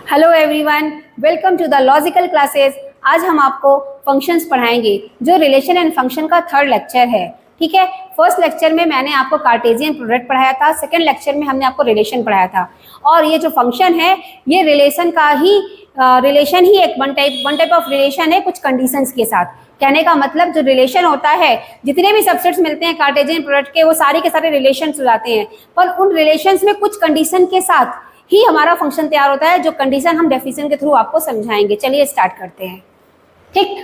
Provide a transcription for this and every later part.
Hello everyone, welcome to the logical classes. आज हम आपको फंक्शंस पढ़ाएंगे जो रिलेशन एंड फंक्शन का थर्ड लेक्चर है। ठीक है, फर्स्ट लेक्चर में मैंने आपको कार्टेशियन प्रोडक्ट पढ़ाया था, सेकंड लेक्चर में हमने आपको रिलेशन पढ़ाया था। और ये जो फंक्शन है ये रिलेशन का ही रिलेशन ही एक वन टाइप ऑफ रिलेशन है कुछ कंडीशंस के साथ। कहने का मतलब जो रिलेशन होता है, जितने भी सबसेट्स मिलते हैं कार्टेशियन प्रोडक्ट के, वो सारे के सारे रिलेशंस हो जाते हैं, पर उन रिलेशंस में कुछ कंडीशन के साथ ही हमारा फंक्शन तैयार होता है, जो कंडीशन हम डेफिनेशन के थ्रू आपको समझाएंगे। चलिए स्टार्ट करते हैं। ठीक,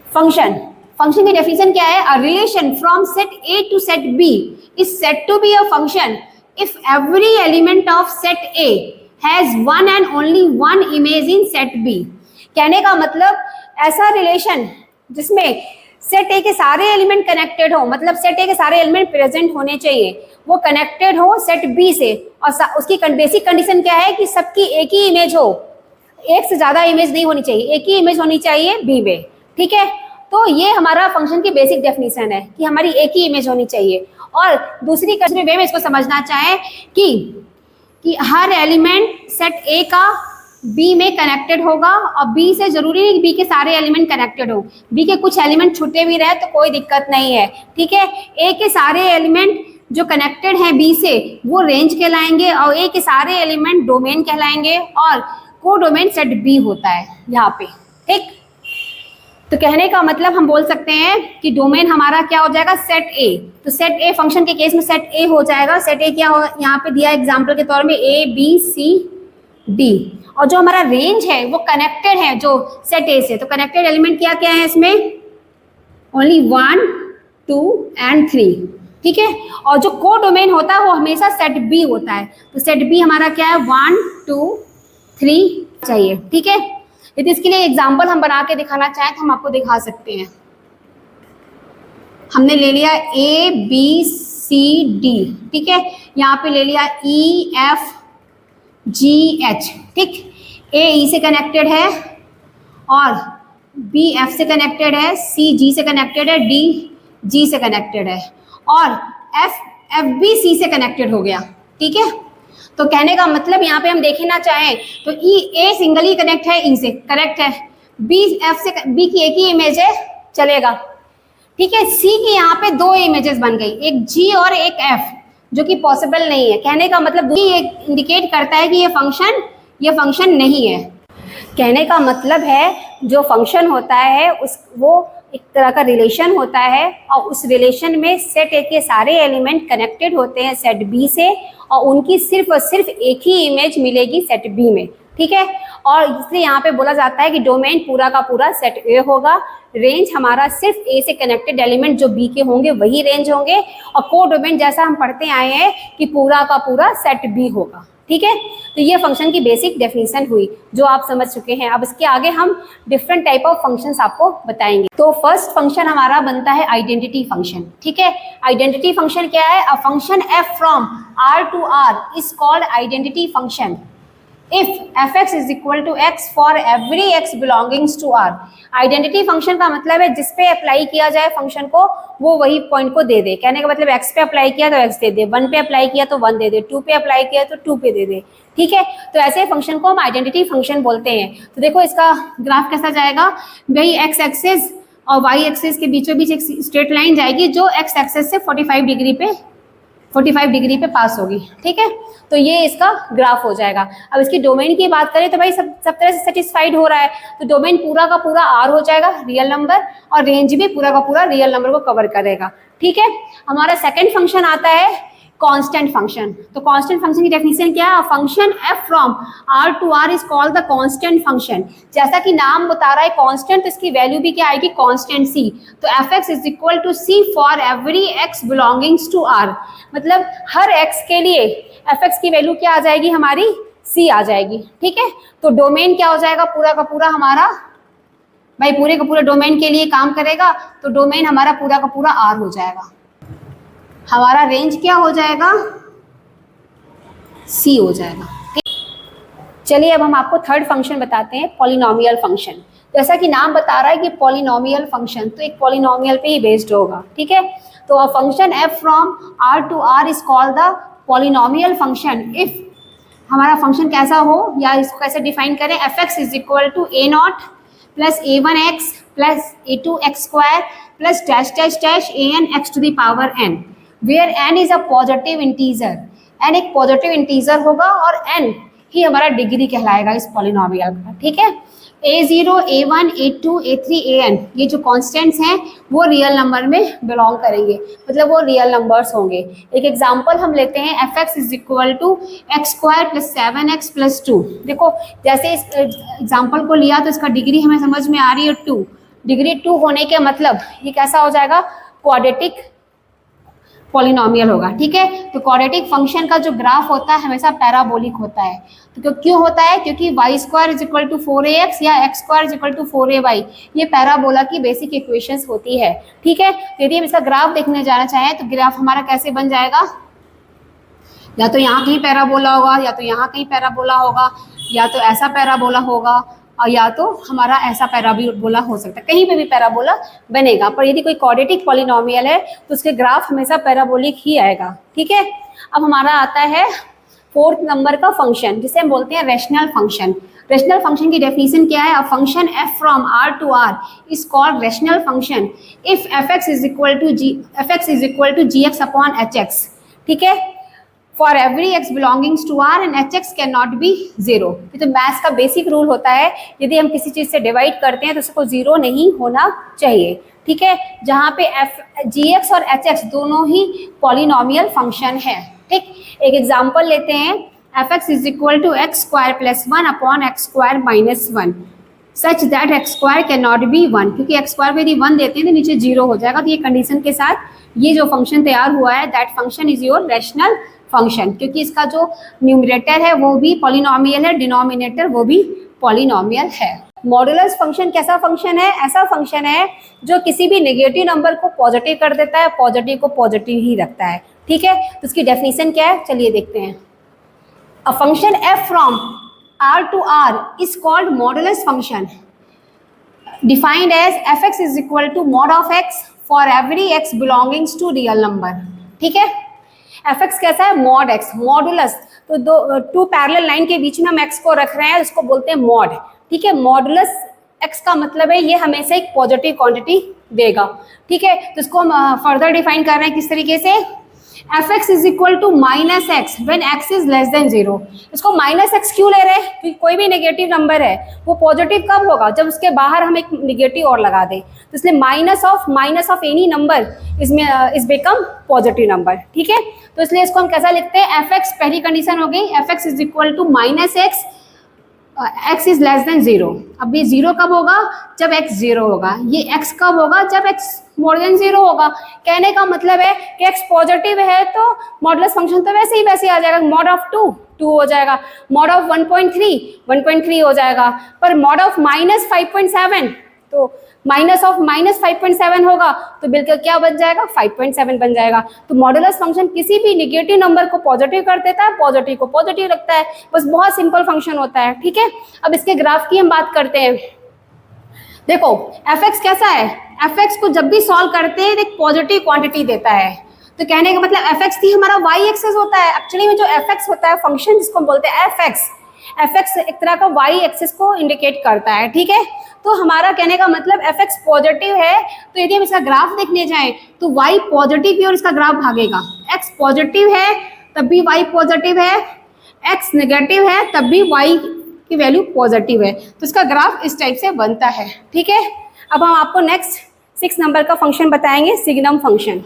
फंक्शन की डेफिनेशन क्या है? A relation from set A to set B is said to be a function if every element of set A has one and only one image in set B. कहने का मतलब ऐसा relation जिसमें set ए के सारे element connected हो, मतलब set ए के सारे एलिमेंट प्रेजेंट होने चाहिए, वो कनेक्टेड हो सेट बी से, और उसकी बेसिक कंडीशन क्या है कि सबकी एक ही इमेज हो, एक से ज्यादा इमेज नहीं होनी चाहिए, एक ही इमेज होनी चाहिए बी में। ठीक है, तो ये हमारा फंक्शन की बेसिक डेफिनेशन है कि हमारी एक ही इमेज होनी चाहिए। और दूसरी वे में इसको समझना चाहे कि हर एलिमेंट सेट ए का बी में कनेक्टेड होगा, और बी से जरूरी नहीं बी के सारे एलिमेंट कनेक्टेड हो, बी के कुछ एलिमेंट छूटे भी रहे तो कोई दिक्कत नहीं है। ठीक है, ए के सारे एलिमेंट जो कनेक्टेड हैं बी से वो रेंज कहलाएंगे, और ए के सारे एलिमेंट डोमेन कहलाएंगे, और को डोमेन सेट बी होता है यहाँ पे। ठीक, तो कहने का मतलब हम बोल सकते हैं कि डोमेन हमारा क्या हो जाएगा? सेट ए। तो सेट ए फंक्शन के केस में सेट ए हो जाएगा। सेट ए क्या हो, यहाँ पे दिया एग्जाम्पल के तौर में ए बी सी डी, और जो हमारा रेंज है वो कनेक्टेड है जो सेट ए से। तो कनेक्टेड एलिमेंट क्या क्या है इसमें? Only 1 2 and 3। ठीक है, और जो को डोमेन होता है वो हमेशा सेट बी होता है। तो सेट बी हमारा क्या है? 1 2 3 चाहिए। ठीक है, यदि इसके लिए एग्जाम्पल हम बना के दिखाना चाहें तो हम आपको दिखा सकते हैं। हमने ले लिया ए बी सी डी, ठीक है, यहाँ पे ले लिया ई एफ जी एच। ठीक, ए ई से कनेक्टेड है, और बी एफ से कनेक्टेड है, सी जी से कनेक्टेड है, डी जी से कनेक्टेड है, और एफ बी सी से कनेक्टेड हो गया। ठीक है, तो कहने का मतलब यहाँ पे हम देखना चाहें तो ई ए सिंगली कनेक्ट है ई से, करेक्ट है। बी एफ से बी की एक ही इमेज है, चलेगा। ठीक है, सी की यहाँ पे दो इमेजेस बन गई, एक जी और एक एफ, जो कि पॉसिबल नहीं है। कहने का मतलब ये इंडिकेट करता है कि ये फंक्शन नहीं है। कहने का मतलब है जो फंक्शन होता है वो एक तरह का रिलेशन होता है, और उस रिलेशन में सेट ए के सारे एलिमेंट कनेक्टेड होते हैं सेट बी से, और उनकी सिर्फ और सिर्फ एक ही इमेज मिलेगी सेट बी में। ठीक है, और इसलिए यहाँ पे बोला जाता है कि डोमेन पूरा का पूरा सेट ए होगा, रेंज हमारा सिर्फ ए से कनेक्टेड एलिमेंट जो बी के होंगे वही रेंज होंगे, और को डोमेन जैसा हम पढ़ते आए हैं कि पूरा का पूरा सेट बी होगा। ठीक है, तो ये फंक्शन की बेसिक डेफिनेशन हुई जो आप समझ चुके हैं। अब इसके आगे हम डिफरेंट टाइप ऑफ फंक्शंस आपको बताएंगे। तो फर्स्ट फंक्शन हमारा बनता है आइडेंटिटी फंक्शन। ठीक है, आइडेंटिटी फंक्शन क्या है? A function F from R to R is called identity function if fx is equal to x for every x belongings to r। Identity function का मतलब है जिस पे अप्लाई किया जाए फंक्शन को वो वही पॉइंट को दे दे। कहने का मतलब x पे अप्लाई किया तो x दे दे, 1 पे अप्लाई किया तो 1 दे दे, 2 पे अप्लाई किया तो 2 पे दे दे। ठीक है, तो ऐसे फंक्शन को हम आइडेंटिटी फंक्शन बोलते हैं। तो देखो इसका ग्राफ कैसा जाएगा भाई, x एक्सिस और y एक्सिस के बीचों बीच एक स्ट्रेट लाइन जाएगी जो x एक्सिस से 45 डिग्री पे पास होगी। ठीक है, तो ये इसका ग्राफ हो जाएगा। अब इसकी डोमेन की बात करें तो भाई सब तरह से सेटिस्फाइड हो रहा है, तो डोमेन पूरा का पूरा आर हो जाएगा, रियल नंबर, और रेंज भी पूरा का पूरा रियल नंबर को कवर करेगा। ठीक है, हमारा सेकंड फंक्शन आता है कांस्टेंट फंक्शन। तो कांस्टेंट फंक्शन की डेफिनेशन क्या है? Function F from R to R is called the constant function. जैसा कि नाम बता रहा है कांस्टेंट, तो इसकी वैल्यू भी क्या आएगी? Constant C. तो F x is equal to C for every x belongings to R, मतलब हर एक्स के लिए एफ एक्स की वैल्यू क्या आ जाएगी? हमारी सी आ जाएगी। ठीक है, तो डोमेन क्या हो जाएगा? पूरा का पूरा हमारा भाई पूरे का पूरा डोमेन के लिए काम करेगा, तो डोमेन हमारा पूरा का पूरा आर हो जाएगा। हमारा रेंज क्या हो जाएगा? सी हो जाएगा। ठीक, चलिए अब हम आपको थर्ड फंक्शन बताते हैं, पॉलिनोमियल फंक्शन। जैसा कि नाम बता रहा है कि पॉलिनोमियल फंक्शन, तो एक पॉलिनोमियल पे ही बेस्ड होगा। ठीक है, तो a function F from R to R is called the polynomial function if हमारा फंक्शन कैसा हो या इसको कैसे डिफाइन करें, F x is equal to A not plus A one X plus A two x square plus dash dash dash A N X to the power N, where N is a positive integer. N एक positive integer होगा और N ही हमारा degree कहलाएगा इस polynomial का, ठीक है। a0, a1, a2, a3, an ये जो कॉन्स्टेंट्स हैं वो रियल नंबर में बिलोंग करेंगे, मतलब वो रियल नंबर्स होंगे। एक एग्जांपल हम लेते हैं, F x is equal to x square plus 7x plus 2। देखो जैसे इस एग्जांपल को लिया तो इसका डिग्री हमें समझ में आ रही है 2। डिग्री 2 होने के मतलब ये कैसा हो जाएगा, क्वाड्रेटिक पॉलिनोमियल होगा, ठीक है। तो क्वाड्रेटिक फंक्शन का जो ग्राफ होता है हमेशा पैराबोलिक होता है। तो क्यों होता है, क्योंकि Y square is equal to 4ax या X square is equal to 4ay ये पैराबोला की बेसिक इक्वेशंस होती है, ठीक है। तो यदि हम इसका ग्राफ देखने जाना चाहें तो ग्राफ हमारा कैसे बन जाएगा, या तो यहाँ कहीं पैराबोला होगा, या तो यहाँ कहीं पैराबोला होगा, या तो ऐसा पैराबोला होगा, और या तो हमारा ऐसा पैराबोला हो सकता है, कहीं पे भी पैराबोला बनेगा। पर यदि कोई क्वाड्रेटिक पॉलिनोमियल है तो उसके ग्राफ हमेशा पैराबोलिक ही आएगा, ठीक है। अब हमारा आता है 4th नंबर का फंक्शन जिसे हम बोलते हैं रेशनल फंक्शन। रेशनल फंक्शन की डेफिनेशन क्या है, a function f from r to r is called rational function if fx is equal to gx upon hx, ठीक है। For every x belongings to r and hx can not be 0। ये तो maths का basic rule होता है, यदि हम किसी चीज़ से डिवाइड करते हैं तो उसको 0 नहीं होना चाहिए, ठीक है। जहाँ पे gx और hx दोनों ही पॉलिनोमियल फंक्शन है, ठीक। एक एग्जांपल लेते हैं, F x is equal to x square plus 1 upon X square minus 1 such that X square can not be 1, क्योंकि एक्स स्क्वायर पे यदि 1 देते हैं तो नीचे 0 हो जाएगा। तो ये कंडीशन के साथ ये जो फंक्शन तैयार हुआ है that function is your rational function, क्योंकि इसका जो न्यूमरेटर है वो भी पॉलिनोमियल है, डिनोमिनेटर वो भी पॉलिनोमियल है। मॉडुलस फंक्शन कैसा फंक्शन है, ऐसा फंक्शन है जो किसी भी नेगेटिव नंबर को पॉजिटिव कर देता है, पॉजिटिव को पॉजिटिव ही रखता है, ठीक है। तो उसकी डेफिनेशन क्या है, चलिए देखते हैं। A function f from r to r is called modulus function defined as fx is equal to mod of x for every x belongings to real number, ठीक है। fx कैसा है, मॉड x, मॉडुलस। तो two parallel line के बीच में हम x को रख रहे हैं, इसको बोलते हैं मॉड, ठीक है। मॉडुलस x का मतलब है ये हमेशा एक पॉजिटिव क्वांटिटी देगा, ठीक है। तो इसको हम फर्दर डिफाइन कर रहे हैं किस तरीके से, F x is equal to minus X when X is less than 0। इसको माइनस एक्स क्यों ले रहे हैं, क्योंकि कोई भी नेगेटिव नंबर है वो पॉजिटिव कब होगा, जब उसके बाहर हम एक नेगेटिव और लगा दें। तो इसलिए माइनस ऑफ एनी नंबर इसमें इज बिकम पॉजिटिव नंबर, ठीक है। तो इसलिए इसको हम कैसा लिखते हैं, एफ एक्स पहली कंडीशन हो गई, F x is equal to minus X x is less than 0। अब ये 0 कब होगा, जब x 0 होगा। ये x कब होगा, जब x मोर देन 0 होगा। कहने का मतलब है कि x पॉजिटिव है तो मॉडुलस फंक्शन तो वैसे ही आ जाएगा, मॉड ऑफ 2 हो जाएगा, मॉड ऑफ 1.3 हो जाएगा। पर मॉड ऑफ माइनस 5.7 तो माइनस ऑफ माइनस 5.7 होगा तो बिल्कुल क्या बन जाएगा, 5.7 बन जाएगा। तो मॉडुलस फंक्शन किसी भी नेगेटिव नंबर को पॉजिटिव कर देता है, पॉजिटिव को पॉजिटिव रखता है, बस बहुत सिंपल फंक्शन होता है, ठीक है। अब इसके ग्राफ की हम बात करते हैं। देखो एफ एक्स कैसा है, एफ एक्स को जब भी सॉल्व करते हैं एक पॉजिटिव क्वांटिटी देता है। तो कहने का मतलब एफ एक्स थी हमारा वाई एक्सेस होता है। एक्चुअली में जो एफ एक्स होता है फंक्शन जिसको हम बोलते हैं एफ एक्स एक तरह का वाई एक्सेस को इंडिकेट करता है, ठीक है। तो हमारा कहने का मतलब एफ एक्स पॉजिटिव है, तो यदि हम इसका ग्राफ देखने जाएं तो वाई पॉजिटिव की ओर इसका ग्राफ भागेगा। एक्स पॉजिटिव है तब भी वाई पॉजिटिव है, एक्स नेगेटिव है तब भी वाई की वैल्यू पॉजिटिव है। तो इसका ग्राफ इस टाइप से बनता है, ठीक है। अब हम आपको नेक्स्ट 6 नंबर का फंक्शन बताएंगे, सिग्नम फंक्शन।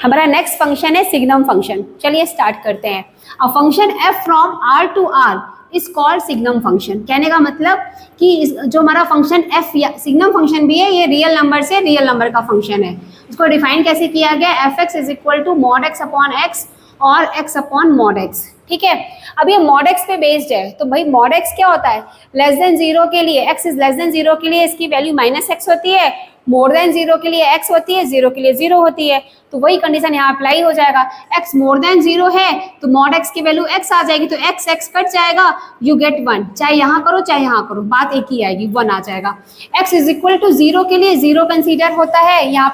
हमारा नेक्स्ट फंक्शन है सिग्नम फंक्शन। चलिए स्टार्ट करते हैं। A function F from r to r is called signum function. कहने का मतलब कि जो हमारा फंक्शन एफ या सिग्नम फंक्शन भी है, ये रियल नंबर से रियल नंबर का फंक्शन है। इसको डिफाइन कैसे किया गया, F x is equal to mod X upon X और एक्स अपॉन मॉड एक्स, ठीक है। अब ये मॉड एक्स पे बेस्ड है, तो भाई मॉड एक्स क्या होता है, लेस देन 0 के लिए, एक्स इज लेस देन 0 के लिए इसकी वैल्यू माइनस एक्स होती है, मोर देन 0 के लिए x होती है, 0 के लिए 0 होती है, तो वही कंडीशन यहाँ अप्लाई हो जाएगा। x मोर देन 0 है तो मॉड x की वैल्यू x आ जाएगी, तो x x कट जाएगा, यू गेट 1, चाहे यहाँ करो चाहे यहाँ करो, बात एक ही आएगी, 1 आ जाएगा। x इज इक्वल टू 0 के लिए 0 कंसीडर होता है, यहाँ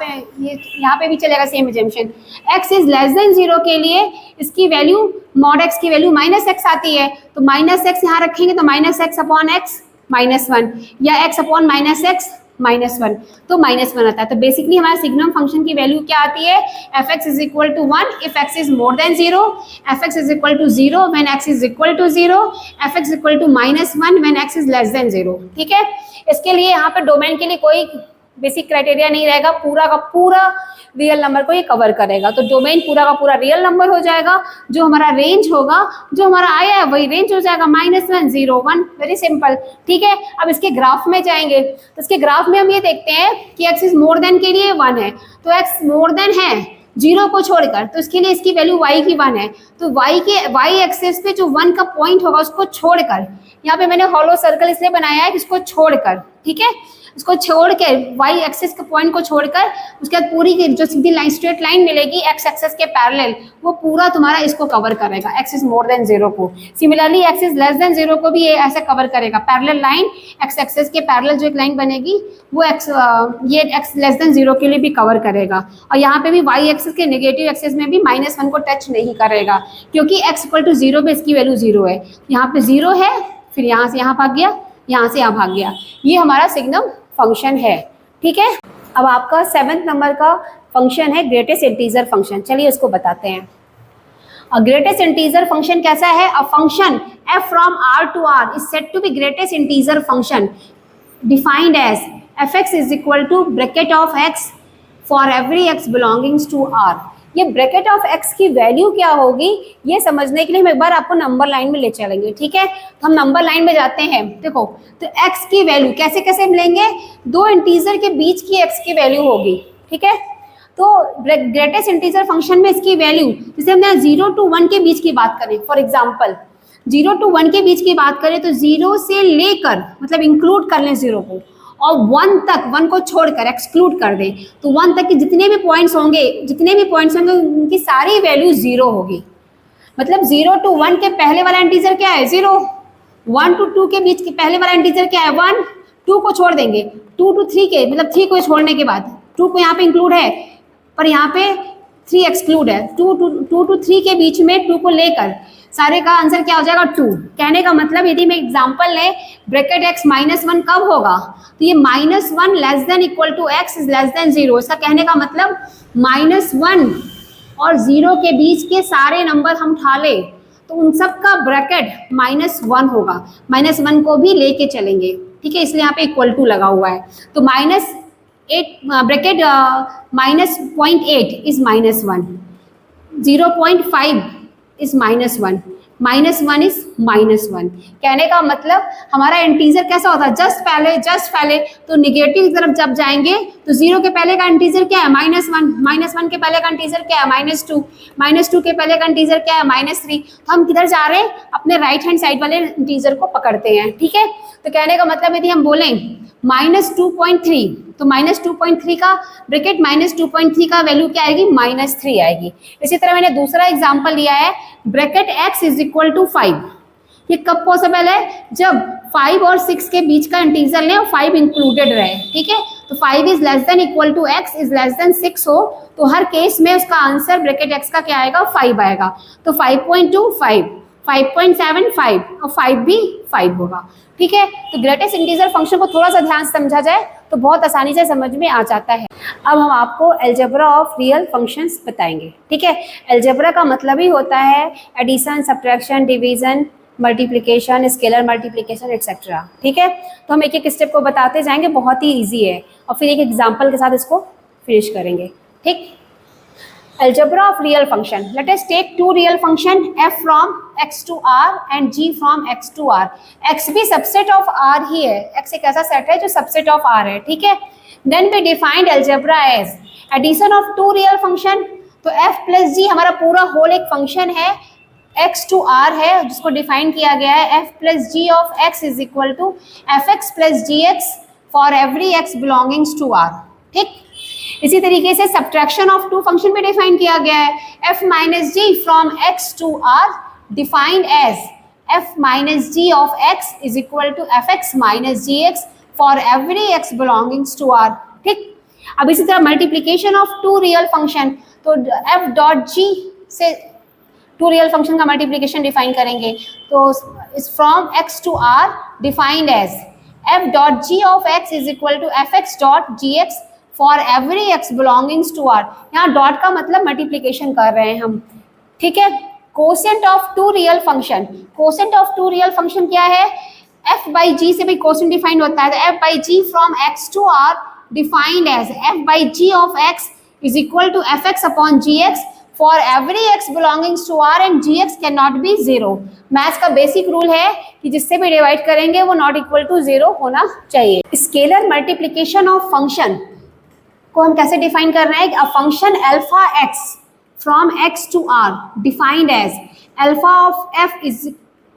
पे भी चलेगा same assumption. x is less than 0 के लिए इसकी वैल्यू मॉड x की वैल्यू माइनस x आती है, तो माइनस x यहाँ रखेंगे तो माइनस x अपॉन x -1 या x अपॉन माइनस x -1, तो -1 आता है। तो बेसिकली हमारे सिग्नम फंक्शन की वैल्यू क्या आती है, f(x) is equal to 1 if x is more than 0, f(x) is equal to 0 when x is equal to 0, f(x) equal to -1 when x is less than 0। ठीक है, इसके लिए यहाँ पे डोमेन के लिए कोई बेसिक क्राइटेरिया नहीं रहेगा, पूरा का पूरा रियल नंबर को ये कवर करेगा, तो डोमेन पूरा का पूरा रियल नंबर हो जाएगा, जो हमारा रेंज होगा, जो हमारा आया है वही रेंज हो जाएगा, -1 0 1, वेरी सिंपल। ठीक है, अब इसके ग्राफ में जाएंगे, तो इसके ग्राफ में हम ये देखते हैं कि x इज मोर देन के लिए 1 है, तो x मोर देन है 0 को छोड़कर, तो इसके लिए इसकी वैल्यू y की 1 है, तो y एक्सिस पे जो 1 का पॉइंट होगा उसको छोड़कर, यहाँ पे मैंने हॉलो सर्कल इसलिए बनाया है कि इसको छोड़कर, ठीक है, इसको छोड़ के y एक्सिस के पॉइंट को छोड़कर उसके बाद पूरी की जो सीधी लाइन स्ट्रेट लाइन मिलेगी x एक्सिस के पैरेलल, वो पूरा तुम्हारा इसको कवर करेगा, x इज मोर देन 0 को। Similarly x is less than 0 को भी ये ऐसे कवर करेगा, पैरेलल लाइन x एक्सिस के पैरेलल जो एक लाइन बनेगी वो ये x लेस देन 0 के लिए भी कवर करेगा, और यहाँ पे भी y एक्सिस के नेगेटिव एक्सिस में भी -1 को टच नहीं करेगा, क्योंकि x इक्वल टू 0 पे इसकी वैल्यू 0 है, यहाँ पे 0 है, फिर यहाँ से यहाँ भाग गया, यहाँ से यहाँ भाग गया, ये हमारा सिग्नम फंक्शन है। ठीक है, अब आपका 7th नंबर का फंक्शन है ग्रेटेस्ट इंटीजर फंक्शन, चलिए उसको बताते हैं। ग्रेटेस्ट इंटीजर फंक्शन कैसा है, a function f from r to r is said to be greatest integer function defined as f(x) is equal to bracket of x for every x belongings to r। ये bracket of x की value क्या होगी ये समझने के लिए हम एक बार आपको नंबर लाइन में ले चलेंगे। ठीक है, तो हम नंबर लाइन में जाते हैं, देखो तो x की वैल्यू कैसे कैसे मिलेंगे, दो इंटीजर के बीच की x की वैल्यू होगी। ठीक है, तो ग्रेटेस्ट इंटीजर फंक्शन में इसकी वैल्यू, जैसे हमने 0 to 1 के बीच की बात करें, फॉर एग्जाम्पल 0 to 1 के बीच की बात करें तो 0 से लेकर मतलब इंक्लूड कर लें 0 को, और 1 तक, 1 को छोड़कर एक्सक्लूड कर दें, तो 1 तक के जितने भी पॉइंट्स होंगे उनकी सारी वैल्यू 0 होगी। मतलब 0 to 1 के पहले वाला इंटीजर क्या है 0, 1 to 2 के बीच के पहले वाला इंटीजर क्या है 1, 2 को छोड़ देंगे, 2 to 3 के मतलब 3 को छोड़ने के बाद 2 को यहाँ पे इंक्लूड है पर यहाँ पे 3 एक्सक्लूड है, 2 to 3 के बीच में 2 को लेकर सारे का आंसर क्या हो जाएगा 2। कहने का मतलब यदि मैं एग्जांपल ले ब्रैकेट x -1 कब होगा, तो ये -1 less than equal to x is less than 0, इसका कहने का मतलब -1 और 0 के बीच के सारे नंबर हम उठा ले तो उन सब का ब्रैकेट -1 होगा, -1 को भी लेके चलेंगे। ठीक है, इसलिए यहाँ पे इक्वल टू लगा हुआ है, तो -8 ब्रैकेट -0.8 इज -1, 0.5 इज -1, -1 इज -1। कहने का मतलब हमारा इंटीजर कैसा होता है, जस्ट पहले तो निगेटिव की तरफ जब जाएंगे तो 0 के पहले का इंटीजर क्या है -1, -1 के पहले का इंटीजर क्या है -2, -2 के पहले का इंटीजर क्या है -3, तो हम किधर जा रहे हैं, अपने राइट हैंड साइड वाले इंटीजर को पकड़ते हैं। ठीक है, तो कहने का मतलब यदि हम बोलें -2.3 तो -2.3 का ब्रैकेट -2.3 का वैल्यू क्या आएगी -3 आएगी। इसी तरह मैंने दूसरा एग्जांपल लिया है bracket x is equal to 5, ये कब पॉसिबल है, जब 5 और 6 के बीच का इंटीजर लें और 5 इंक्लूडेड रहे। ठीक है, तो 5 is less than equal to x is less than 6 हो तो हर केस में उसका आंसर ब्रैकेट x का क्या आएगा 5 आएगा, तो 5.2 5, 5.7 5 और 5 भी 5 होगा। ठीक है, तो ग्रेटेस्ट इंटीजर फंक्शन को थोड़ा सा ध्यान से समझा जाए तो बहुत आसानी से समझ में आ जाता है। अब हम आपको अलजेब्रा ऑफ रियल फंक्शंस बताएंगे। ठीक है, अलजेब्रा का मतलब ही होता है addition, subtraction, division, multiplication, scalar multiplication etcetera. ठीक है, तो हम एक एक स्टेप को बताते जाएंगे, बहुत ही ईजी है, और फिर एक एग्जाम्पल के साथ इसको फिनिश करेंगे। ठीक, algebra of real function, let us take two real function f from x to r and g from x to r। x भी सबसेट ऑफ r ही है, x एक ऐसा सेट है जो सबसेट ऑफ r है। ठीक है, then we defined algebra as addition of two real function, तो f plus g हमारा पूरा होल एक फंक्शन है, x to r है जिसको डिफाइन किया गया है f plus g of x is equal to fx plus gx for every x belongings to r। ठीक। इसी तरीके से सब्ट्रैक्शन ऑफ टू फंक्शन भी डिफाइन किया गया है। f minus g from x to r defined as f minus ji of x is equal to f x minus ji x for every x belongings to r। ठीक। अब इसी तरह multiplication of two real function, तो f dot g से two real function का multiplication define करेंगे, तो इस from x to r defined as f dot g of x is equal to f x dot g x for every x belongings to r। यहाँ dot का मतलब multiplication कर रहे हैं हम, ठीक है। Quotient of two real function, quotient of two real function क्या है, f बाई जी से भी कोसेंट डिफाइन होता है, तो f by g from x to r defined as f by g of x is equal to f x upon g x for every x belongings to r and g x can not be zero. Maths का basic rule है कि जिससे भी divide करेंगे वो not equal to zero होना चाहिए। Scalar multiplication of function को हम कैसे डिफाइन कर रहे हैं, a function alpha x from x to r defined as alpha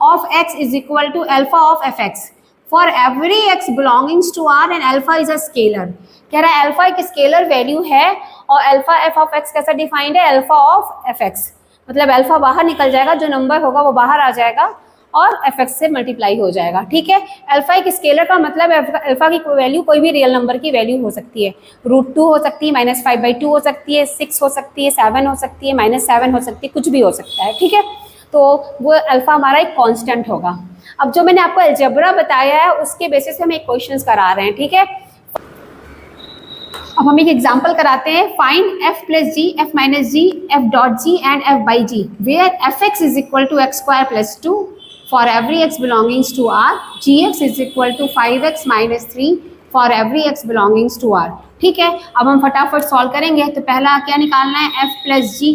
of x is equal to alpha of f x for every x belongings to r and alpha is a scalar. कह रहा है alpha एक scalar value है और alpha f of x कैसा defined है, alpha of f x, मतलब alpha बाहर निकल जाएगा, जो नंबर होगा वो बाहर आ जाएगा और एफ एक्स से मल्टीप्लाई हो जाएगा। ठीक है। अल्फा एक स्केलर का मतलब अल्फा की वैल्यू कोई भी रियल नंबर की वैल्यू हो सकती है, √2 हो सकती है, -5/2 हो सकती है, 6 हो सकती है, 7 हो सकती है, -7 हो सकती है, कुछ भी हो सकता है। ठीक है। तो वो अल्फा हमारा एक कांस्टेंट होगा। अब जो मैंने आपको अलजेब्रा बताया है उसके बेसिस पे हम एक क्वेश्चंस करा रहे हैं। ठीक है। अब हम एक एग्जांपल कराते हैं। Find f plus g, f minus g, f dot g and f by g where f x is equal to x square plus 2 for every x belongings to r, gx is equal to 5x minus 3 for every x belongings to r। ठीक है। अब हम फटाफट solve करेंगे। तो पहला क्या निकालना है, f प्लस जी।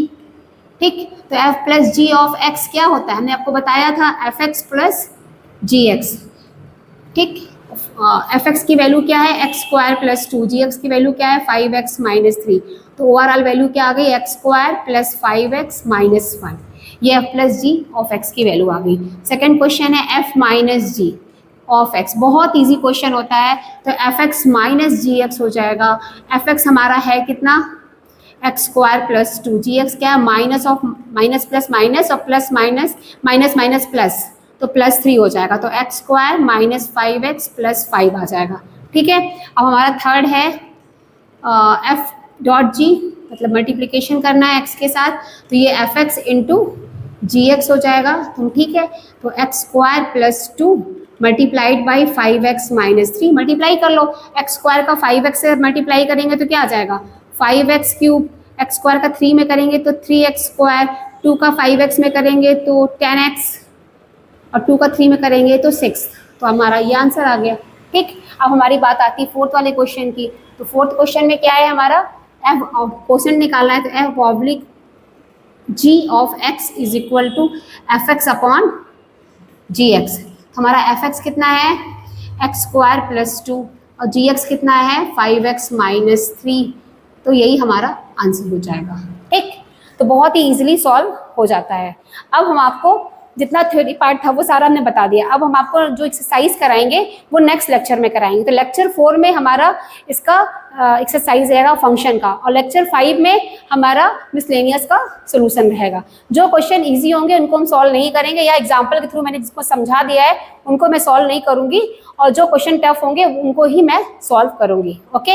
ठीक। तो f plus ji of x क्या होता है, हमने आपको बताया था f x plus g x. ठीक। एफ एक्स की वैल्यू क्या है, एक्स स्क्वायर प्लस 2, जी एक्स की वैल्यू क्या है 5x माइनस 3, तो ओवरऑल वैल्यू क्या आ गई, x square plus 5x minus 1। ये F plus ji of X की वैल्यू आ गई। सेकेंड क्वेश्चन है F minus ji of X, बहुत ईजी क्वेश्चन होता है। तो एफ एक्स माइनस जी एक्स हो जाएगा। एफ एक्स हमारा है कितना, एक्स स्क्वायर प्लस 2, जी एक्स क्या है minus of minus plus minus और plus minus minus minus plus, तो +3 हो जाएगा। तो X square minus 5x plus 5 आ जाएगा। ठीक है। अब हमारा थर्ड है एफ डॉट जी, मतलब मल्टीप्लिकेशन करना है एक्स के साथ, तो ये एफ एक्स इंटू जी एक्स हो जाएगा। तो ठीक है। तो X square plus 2 multiplied by 5x minus 3, multiply कर लो। एक्स स्क्वायर का 5x से मल्टीप्लाई करेंगे तो क्या आ जाएगा 5x क्यूब, एक्स स्क्वायर का 3 में करेंगे तो 3x स्क्वायर, 2 का 5x में करेंगे तो 10x और 2 का 3 में करेंगे तो 6। तो हमारा ये आंसर आ गया। ठीक। अब हमारी बात आती है फोर्थ वाले क्वेश्चन की। तो फोर्थ क्वेश्चन में क्या है हमारा, एफ क्वेश्चन निकालना है, तो f oblique g of x is equal to f x upon g x. तो हमारा एफ एक्स कितना है, एक्स स्क्वायर प्लस 2 और जी एक्स कितना है 5x माइनस 3, तो यही हमारा आंसर हो जाएगा। ठीक। तो बहुत ही ईजिली सॉल्व हो जाता है। अब हम आपको जितना थ्योरी पार्ट था वो सारा हमने बता दिया। अब हम आपको जो एक्सरसाइज कराएंगे वो नेक्स्ट लेक्चर में कराएंगे। तो लेक्चर 4 में हमारा इसका एक्सरसाइज रहेगा फंक्शन का, और लेक्चर 5 में हमारा मिसलेनियस का सोल्यूशन रहेगा। जो क्वेश्चन इजी होंगे उनको हम सॉल्व नहीं करेंगे, या एग्जाम्पल के थ्रू मैंने जिसको समझा दिया है उनको मैं सॉल्व नहीं करूँगी, और जो क्वेश्चन टफ होंगे उनको ही मैं सॉल्व करूँगी। ओके।